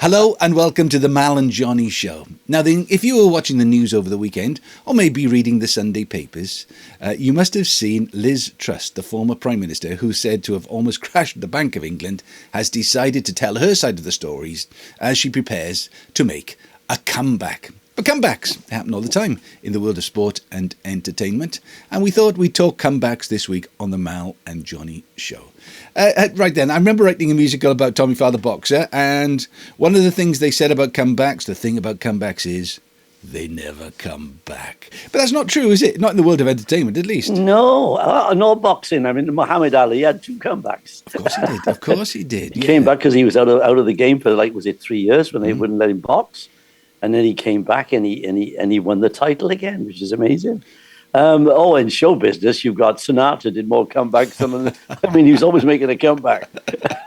Hello and welcome to the Mal and Johnny Show. Now, if you were watching the news over the weekend, or maybe reading the Sunday papers, you must have seen Liz Truss, the former Prime Minister, who said to have almost crashed the Bank of England, has decided to tell her side of the stories as she prepares to make a comeback. But comebacks happen all the time in the world of sport and entertainment. And we thought we'd talk comebacks this week on the Mal and Johnny Show. Right then, I remember writing a musical about Tommy Father Boxer. And one of the things they said about comebacks, the thing about comebacks is they never come back. But that's not true, is it? Not in the world of entertainment, at least. No boxing. I mean, Muhammad Ali had 2 comebacks. Of course he did. Of course he did. He came back because he was out of the game for, 3 years when they wouldn't let him box. And then he came back and he won the title again, which is amazing. In show business, you've got Sinatra did more comebacks than he was always making a comeback.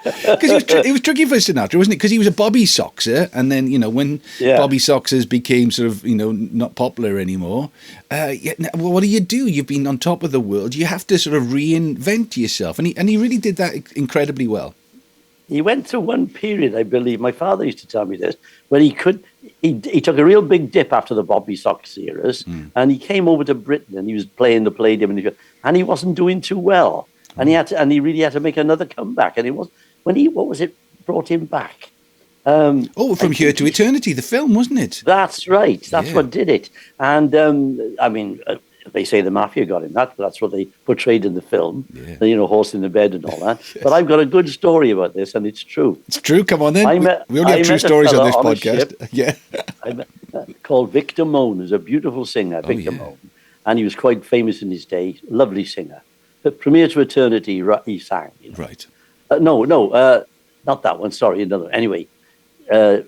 Because it was tricky for Sinatra, wasn't it? Because he was a Bobby Soxer, and then when Bobby Soxers became sort of not popular anymore, what do? You've been on top of the world. You have to sort of reinvent yourself, and he really did that incredibly well. He went through one period, I believe, my father used to tell me this, where he took a real big dip after the Bobby Sox eras, and he came over to Britain and he was playing the Palladium, and he wasn't doing too well, and he really had to make another comeback, and what was it brought him back? From Here to Eternity, the film, wasn't it? That's right. That's what did it, and they say the mafia got him that, but that's what they portrayed in the film. Yeah. Horse in the bed and all that. Yes. But I've got a good story about this, and it's true. It's true. Come on, then. We only have true stories on this podcast. Yeah. Called Victor Moan. Is a beautiful singer, Victor Moan, and he was quite famous in his day. Lovely singer. But From Here to Eternity, he sang. Right. Not that one. Sorry, another. Anyway, what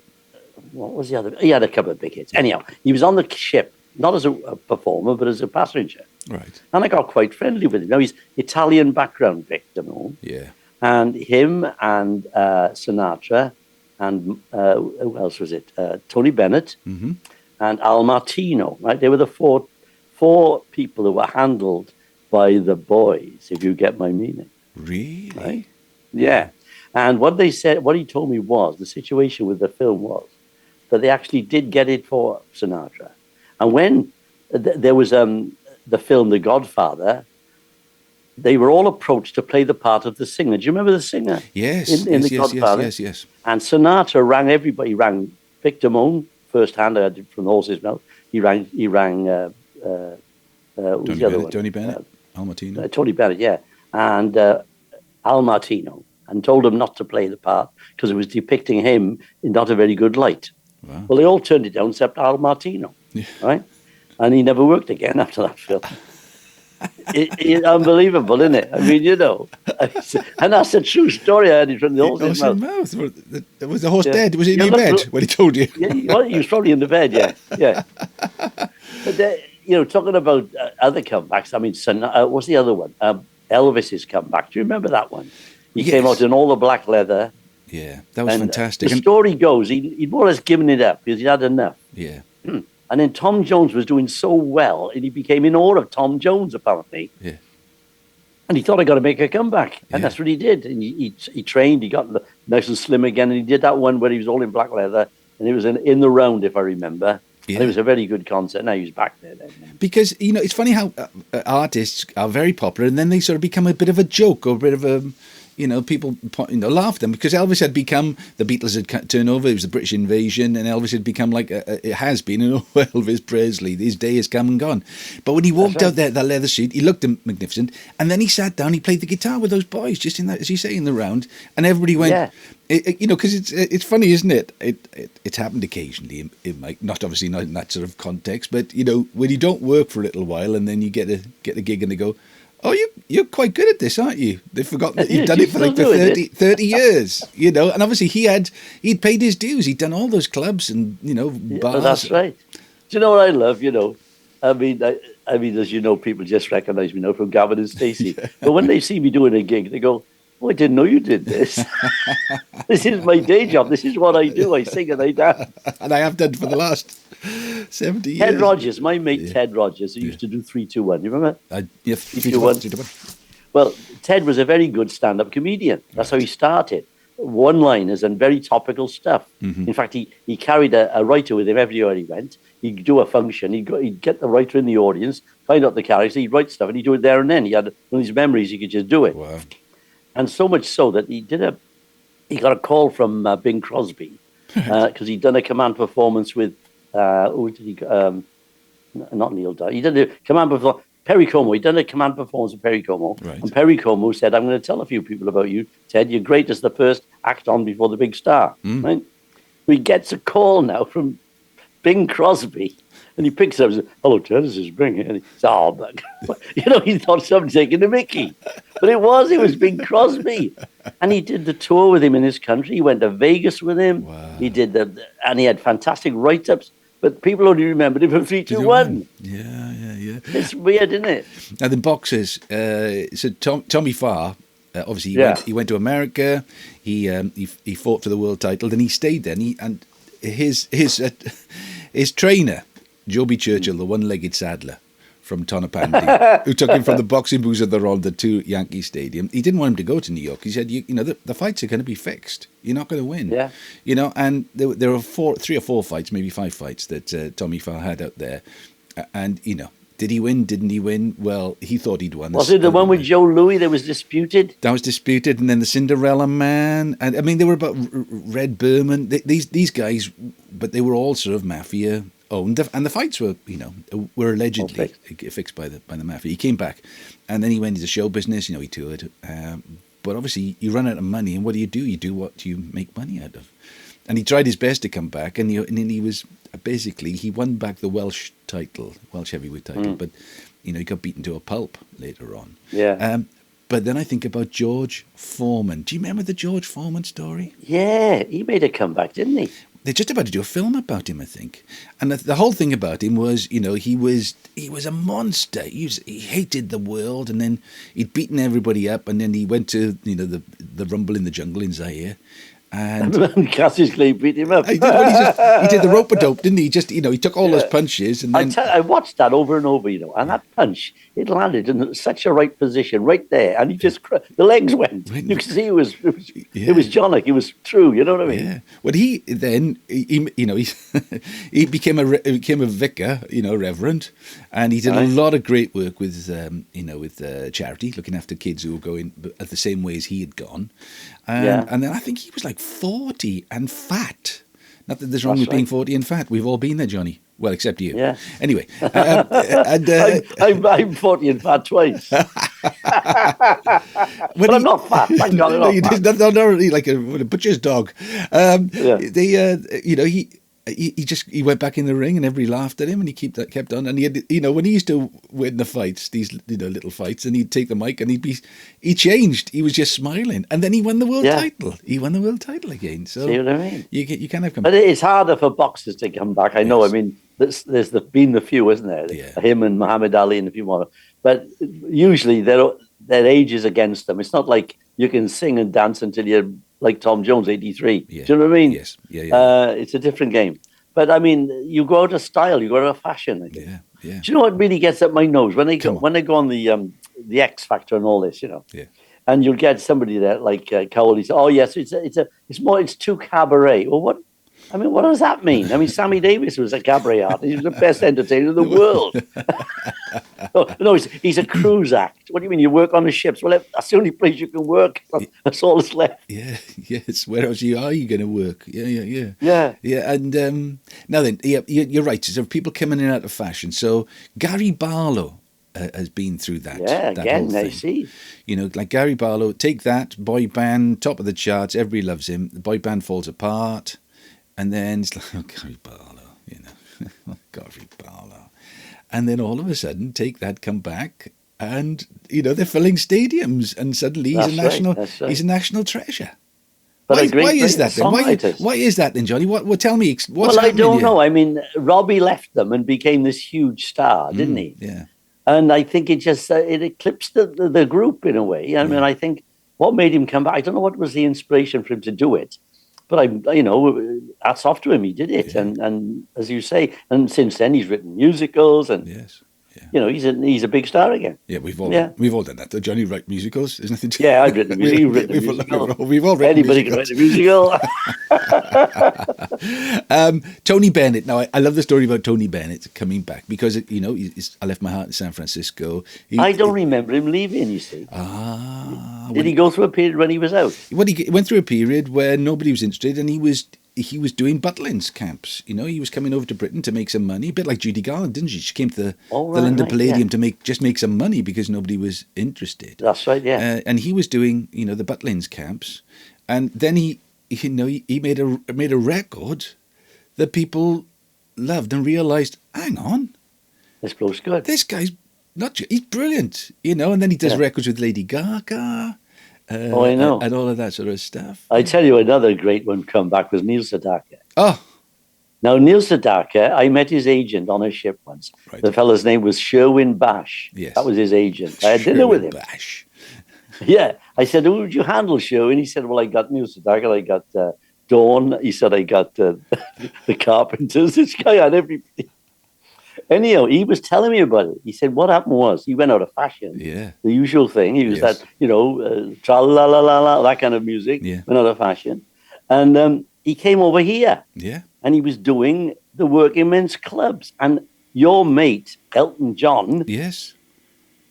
was the other? He had a couple of big hits. Anyhow, he was on the ship. Not as a performer, but as a passenger. Right. And I got quite friendly with him. Now, he's Italian background, Victor Moan. Yeah. And him and Sinatra and who else was it? Tony Bennett and Al Martino, right? They were the four people who were handled by the boys, if you get my meaning. Really? Right? Yeah. And what he told me was, the situation with the film was that they actually did get it for Sinatra. And when there was the film The Godfather, they were all approached to play the part of the singer. Do you remember the singer? Yes. In The Godfather? Yes. And Sinatra rang everybody. He rang Victor Moan firsthand. I heard it from the horse's mouth. He rang Tony Bennett, Al Martino. Tony Bennett, yeah. And Al Martino, and told him not to play the part because it was depicting him in not a very good light. Wow. Well, they all turned it down except Al Martino. Yeah. Right? And he never worked again after that film. It's unbelievable, isn't it? I mean, and that's a true story. I heard it from the horse's mouth. Was the horse dead? Was he in your bed when he told you? Yeah, he was probably in the bed, yeah. But, talking about other comebacks, I mean, what's the other one? Elvis's comeback. Do you remember that one? He came out in all the black leather. Yeah, that was fantastic. The story goes, he'd more or less given it up because he'd had enough. Yeah. And then Tom Jones was doing so well, and he became in awe of Tom Jones, apparently. Yeah. And he thought, I got to make a comeback. And that's what he did. And he trained, he got nice and slim again, and he did that one where he was all in black leather, and it was in the round, if I remember. Yeah. And it was a very good concert. Now he's back there then. Because, it's funny how artists are very popular, and then they sort of become a bit of a joke or a bit of a... people laugh at them because Elvis had become, the Beatles had turned over, it was the British invasion, and Elvis had become like, it has been, Elvis Presley, his day has come and gone. But when he walked out there, that leather suit, he looked magnificent, and then he sat down, he played the guitar with those boys, just in that, as you say, in the round, and everybody went, because it's funny, isn't it? It's happened occasionally, not obviously not in that sort of context, but, when you don't work for a little while, and then you get a gig and they go, oh, you're quite good at this, aren't you? They've forgotten that you've done it for 30 years, And obviously he'd paid his dues. He'd done all those clubs and, bars. That's right. Do you know what I love? I mean, as you know, people just recognise me now from Gavin and Stacey. Yeah. But when they see me doing a gig, they go, oh, I didn't know you did this. This is my day job. This is what I do. I sing and I dance. And I have done for the last 70 years. Ted Rogers, my mate Ted Rogers, who used to do 3-2-1. You remember? 3-2-1. Well, Ted was a very good stand-up comedian. That's how he started. one-liners and very topical stuff. In fact, he carried a writer with him everywhere he went. He'd do a function. He'd get the writer in the audience, find out the character, he'd write stuff, and he'd do it there and then. He had one of these memories, he could just do it. Wow. And so much so that he got a call from Bing Crosby because he'd done a command performance with, who did he, not Neil Dye. He did a command performance. Perry Como. He'd done a command performance with Perry Como. Right. And Perry Como said, I'm going to tell a few people about you, Ted. You're great as the first act on before the big star. Right? So he gets a call now from Bing Crosby. And he picks it up and says, hello, Ted, this is Bing. And he says, oh, but, he thought somebody taking the mickey. But it was Bing Crosby. And he did the tour with him in his country. He went to Vegas with him. Wow. He did and he had fantastic write-ups. But people only remembered him from 3-2-1. Yeah. It's weird, isn't it? Now, the boxers, so Tommy Farr, obviously, he went to America. He fought for the world title. Then he stayed there. And his trainer, Joby Churchill, the one-legged saddler from Tonopandi, who took him from the boxing booths of the Ronda to Yankee Stadium. He didn't want him to go to New York. He said, the fights are going to be fixed. You're not going to win. Yeah. And there were 3 or 4 fights, maybe 5 fights that Tommy Farr had out there. And, did he win? Didn't he win? Well, he thought he'd won. Was it the one with Joe Louis that was disputed? That was disputed. And then the Cinderella Man. And, they were about Red Berman. These guys, but they were all sort of mafia owned, and the fights were allegedly fixed by the mafia. He came back, and then he went into show business. He toured, but obviously you run out of money, and what do? You do what you make money out of. And he tried his best to come back, and he was basically he won back the Welsh heavyweight title, but he got beaten to a pulp later on. Yeah. But then I think about George Foreman. Do you remember the George Foreman story? Yeah, he made a comeback, didn't he? They're just about to do a film about him, I think. And the whole thing about him was, he was a monster. He hated the world, and then he'd beaten everybody up, and then he went to, the Rumble in the Jungle in Zaire. And Cassius Clay beat him up. He did the rope-a-dope, didn't he? He just, he took all those punches, and then I watched that over and over, and that punch, it landed in such a right position, right there, and he just the legs went. You could see it was Johnnick. It was true. You know what I mean? Yeah. Well, he became a vicar, reverend, and he did a lot of great work with charity, looking after kids who were going at the same way as he had gone. And then I think he was like 40 and fat. Not that there's wrong with being 40 and fat. We've all been there, Johnny. Well, except you. Yeah. Anyway. I'm 40 and fat twice. But I'm not fat. Thank God I'm not fat. Not really like a butcher's dog. He went back in the ring and everybody laughed at him, and he kept on. And he had, when he used to win the fights, these little fights, and he'd take the mic and he changed. He was just smiling, and then he won the world title. He won the world title again. So see what I mean? You can have come. But it's harder for boxers to come back. I know. I mean, there's been the few, isn't there? Yeah. Him and Muhammad Ali and a few more. But usually their age is against them. It's not like you can sing and dance until you're like Tom Jones, 83. Yeah. Do you know what I mean? Yes. Yeah. It's a different game. But I mean, you go out of style, you go out of fashion. I think. Yeah. Do you know what really gets up my nose when they go on the X Factor and all this? Yeah. And you'll get somebody there like Cowley. Oh yes, it's too cabaret. Well, what? I mean, what does that mean? I mean, Sammy Davis was a cabaret artist. He was the best entertainer in the world. No, he's a cruise act. What do you mean? You work on the ships? Well, that's the only place you can work. That's all that's left. Yeah, yes. Where else are you going to work? Yeah. Yeah, and now then, you're right. So people coming in and out of fashion. So Gary Barlow has been through that. Yeah, that again, whole thing. I see. Like Gary Barlow, take that, boy band, top of the charts, everybody loves him. The boy band falls apart. And then it's like, Gary Barlow, Gary Barlow. And then all of a sudden, take that, come back, and, they're filling stadiums, and suddenly he's a national treasure. But why is that then? Why is that then, Johnny? Tell me, what's happening I don't here? know. I mean, Robbie left them and became this huge star, didn't he? Yeah. And I think it just, it eclipsed the group in a way. I mean, I think what made him come back, I don't know what was the inspiration for him to do it. But hats off to him. He did it, and as you say, and since then he's written musicals, and yes, yeah. you know, he's a big star again. Yeah, we've all done that. Though. Johnny write musicals. There's nothing. Yeah, I've written a music. You've written a musical. We've all written Anybody can write a musical. Tony Bennett. Now, I love the story about Tony Bennett coming back because you know I left my heart in San Francisco. I don't remember him leaving. You see. Did he go through a period when he was out? Well, he went through a period where nobody was interested, and he was doing Butlins camps. You know, he was coming over to Britain to make some money, a bit like Judy Garland, didn't she? She came to the London Palladium to make some money because nobody was interested. That's right, yeah. And he was doing, you know, the Butlins camps, and then he made a record that people loved and realised, hang on, this bloke's good. This guy's he's brilliant, you know. And then he does records with Lady Gaga. I know. And all of that sort of stuff. I tell you, another great one come back was Neil Sedaka. Oh. Now, Neil Sedaka, I met his agent on a ship once. Right. The fellow's name was Sherwin Bash. Yes. That was his agent. I had dinner with him. Bash. Yeah. I said, who would you handle, Sherwin? He said, well, I got Neil Sedaka. I got Dawn. He said, I got the Carpenters. This guy had everything. Anyhow, he was telling me about it. He said what happened was he went out of fashion. Yeah. The usual thing. He was that, you know, tra-la-la-la-la, that kind of music. Yeah. Went out of fashion. And he came over here. Yeah. And he was doing the working men's clubs. And your mate, Elton John, yes,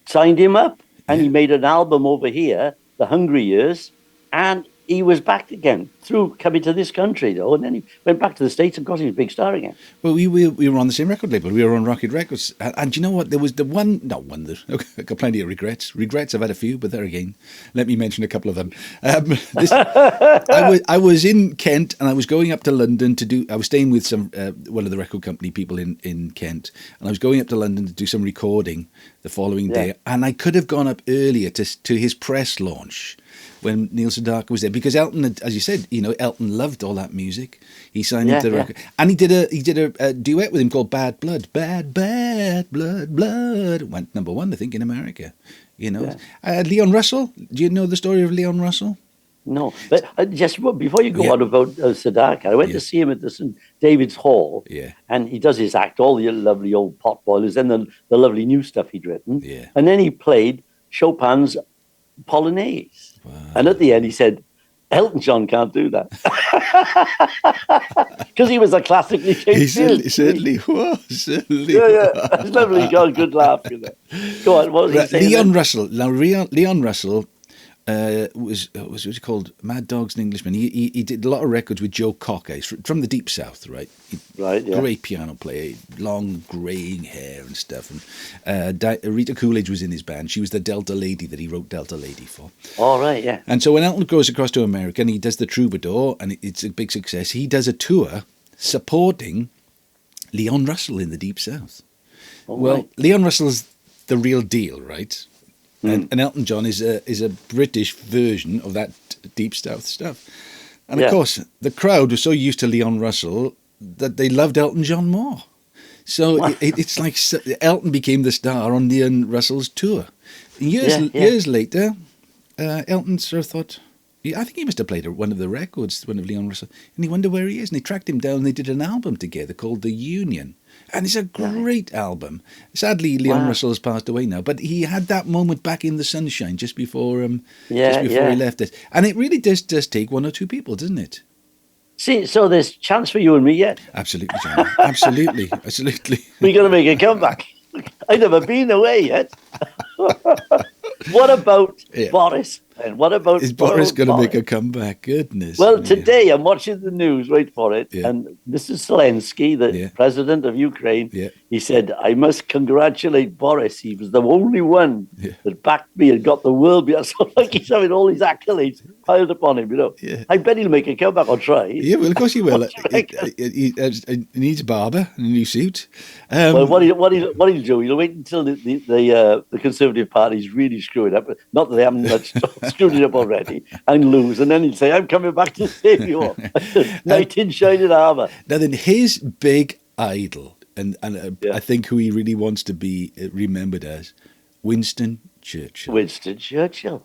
signed him up. And he made an album over here, The Hungry Years. And he was back again through coming to this country, though. And then he went back to the States. Of course, he was a big star again. Well, we were on the same record label. We were on Rocket Records. And you know what? There was the one, not one, I've got plenty of regrets. Regrets, I've had a few, but there again, let me mention a couple of them. I was in Kent and I was going up to London I was staying with one of the record company people in Kent. And I was going up to London to do some recording the following day. And I could have gone up earlier to his press launch when Neil Sedaka was there, because Elton, as you said, you know, Elton loved all that music. He signed into the record, and he did a duet with him called "Bad Blood." Bad blood, blood. It went number one, I think, in America. You know, Leon Russell. Do you know the story of Leon Russell? No, but just before you go on about Sedaka, I went to see him at the St. David's Hall, and he does his act, all the lovely old pot boilers, and the lovely new stuff he'd written, and then he played Chopin's Polonaise. Wow. And at the end, he said, Elton John can't do that. Because he was a classically trained musician. He certainly was. Yeah. It's lovely. He got a good laugh. You know. Go on, what was he saying? Leon Russell. Now, Leon Russell was what he called? Mad Dogs and Englishmen. He did a lot of records with Joe Cocker from the Deep South, right? Great piano player, long greying hair and stuff. And Rita Coolidge was in his band. She was the Delta Lady that he wrote Delta Lady for. All right, yeah. And so when Elton goes across to America and he does the Troubadour, and it's a big success, he does a tour supporting Leon Russell in the Deep South. Leon Russell's the real deal, right? And Elton John is a British version of that Deep South stuff. And of course, the crowd was so used to Leon Russell that they loved Elton John more. So it's like Elton became the star on Leon Russell's tour. Years later, Elton sort of thought, I think he must have played one of the records, one of Leon Russell, and he wondered where he is. And they tracked him down and they did an album together called The Union. And it's a great album. Sadly, Leon Russell has passed away now, but he had that moment back in the sunshine just before he left us. And it really does take one or two people, doesn't it? See, so there's chance for you and me yet. Absolutely, Johnny. Absolutely. We're going to make a comeback. I've never been away yet. What about Boris? And what about is Boris going to make a comeback? Goodness. Well, today I'm watching the news. Wait for it. Yeah. And Mr. Zelensky, the president of Ukraine, he said, "I must congratulate Boris. He was the only one that backed me and got the world behind." So like he's having all these accolades piled upon him. You know. Yeah. I bet he'll make a comeback or try. Yeah, well, of course he will. He needs a barber and a new suit. Well, what he'll do? He'll wait until the Conservative Party's really screwing up. Not that they haven't much. Screwed it up already and lose, and then he'd say, "I'm coming back to save you all." Knight in shining armour. Now then, his big idol, and I think who he really wants to be remembered as, Winston Churchill. Winston Churchill.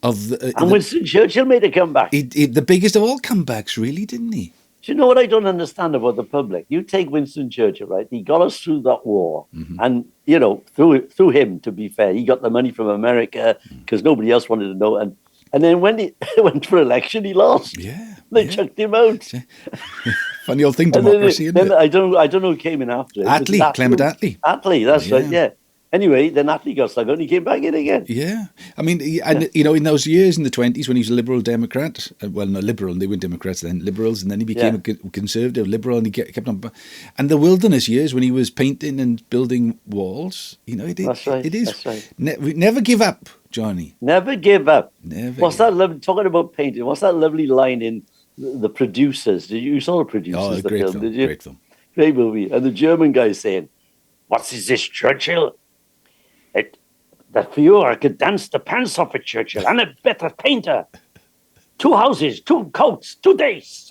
Winston Churchill made a comeback. The biggest of all comebacks, really, didn't he? Do you know what I don't understand about the public? You take Winston Churchill, right? He got us through that war. And, through him, to be fair, he got the money from America because nobody else wanted to know. And then when he went for election, he lost. Yeah. They chucked him out. Funny old thing, democracy, isn't it? I don't know who came in after him. Clement Attlee. Attlee, that's right, yeah. Anyway, then Attlee got stuck out and he came back in again. Yeah. I mean, and in those years in the 20s when he was a Liberal Democrat, well, not Liberal, they weren't Democrats then, Liberals, and then he became a Conservative Liberal and he kept on. And the wilderness years when he was painting and building walls, That's right. It is. That's right. Never give up, Johnny. Never give up. Never. Talking about painting, what's that lovely line in The Producers? You saw The Producers, the film, did you? Great film. Great movie. And the German guy saying, "What is this, Churchill? The Führer could dance the pants off of Churchill and a better painter. 2 houses, 2 coats, 2 days."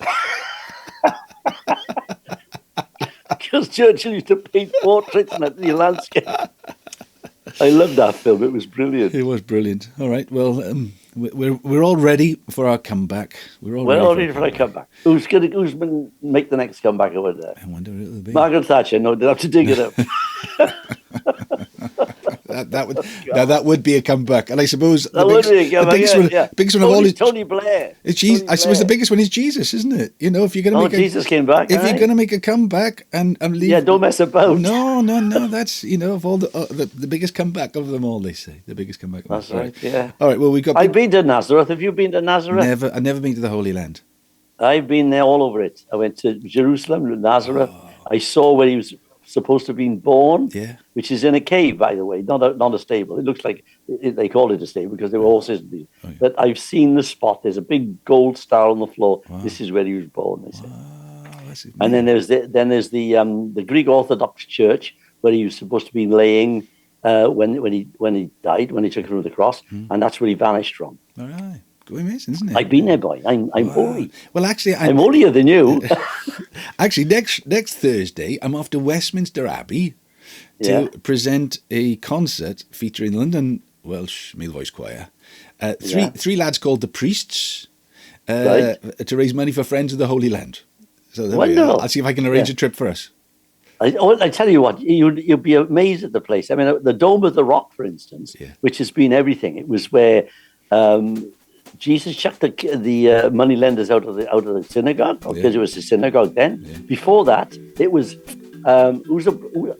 Because Churchill used to paint portraits and the landscape. I loved that film. It was brilliant. It was brilliant. All right. Well, we're all ready for our comeback. We're all ready for our comeback. Who's going to make the next comeback over there? I wonder who it'll be. Margaret Thatcher. No, they'll have to dig it up. That would be a comeback, and I suppose the biggest one of all is Tony Blair. It's Jesus. I suppose the biggest one is Jesus, isn't it? If you're going to Jesus came back. If you're going to make a comeback and leave, don't mess about. No. That's of all the biggest comeback of them all. They say the biggest comeback. That's right. Yeah. All right. Well, we got. I've been to Nazareth. Have you been to Nazareth? I've never been to the Holy Land. I've been there all over it. I went to Jerusalem, Nazareth. I saw where he was supposed to have been born, which is in a cave, by the way, not a stable. It looks like they call it a stable because there were horses. But I've seen the spot. There's a big gold star on the floor. Wow. This is where he was born, they say. And then there's the Greek Orthodox Church where he was supposed to be laying when he died, when he took him to the cross, and that's where he vanished from. All right. Amazing, isn't it? I've been there, boy. I'm holy. Well, actually, I'm holier than you. Actually, next Thursday, I'm off to Westminster Abbey to present a concert featuring London Welsh Male Voice Choir. Three lads called the Priests to raise money for Friends of the Holy Land. So there we are. I'll see if I can arrange a trip for us. I tell you what, you'd be amazed at the place. I mean, the Dome of the Rock, for instance, which has been everything. It was where Jesus chucked the money lenders out of the synagogue because it was a synagogue then. Yeah. Before that, it was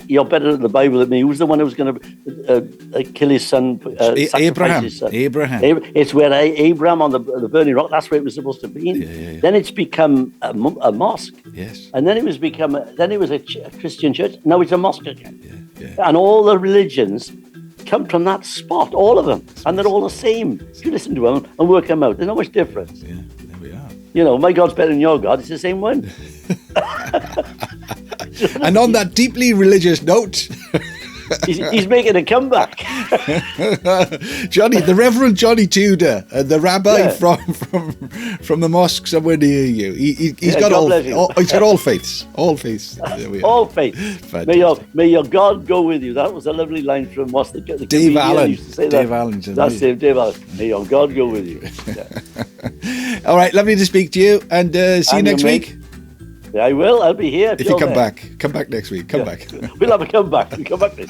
you're better at the Bible than me. Who's the one who was going to kill his son? Abraham. His son? Abraham. It's where Abraham on the burning rock. That's where it was supposed to be. Yeah. Then it's become a mosque. Yes. And then it was a Christian church. Now it's a mosque again. Yeah. And all the religions come from that spot, all of them, and they're all the same. You listen to them and work them out. There's not much difference. Yeah, there we are. My God's better than your God. It's the same one. And on that deeply religious note, he's making a comeback. Johnny, the Reverend Johnny Tudor, the rabbi from the mosque somewhere near you. He's got all faiths. All faiths. There we are. All faiths. May your God go with you. That was a lovely line from the Dave Allen. Used to say Dave Allen. That's him, Dave Allen. May your God go with you. Yeah. All right, lovely to speak to you, and see you next week. I will. I'll be here. If you come back next week. Come back. We'll have a comeback. We'll come back then.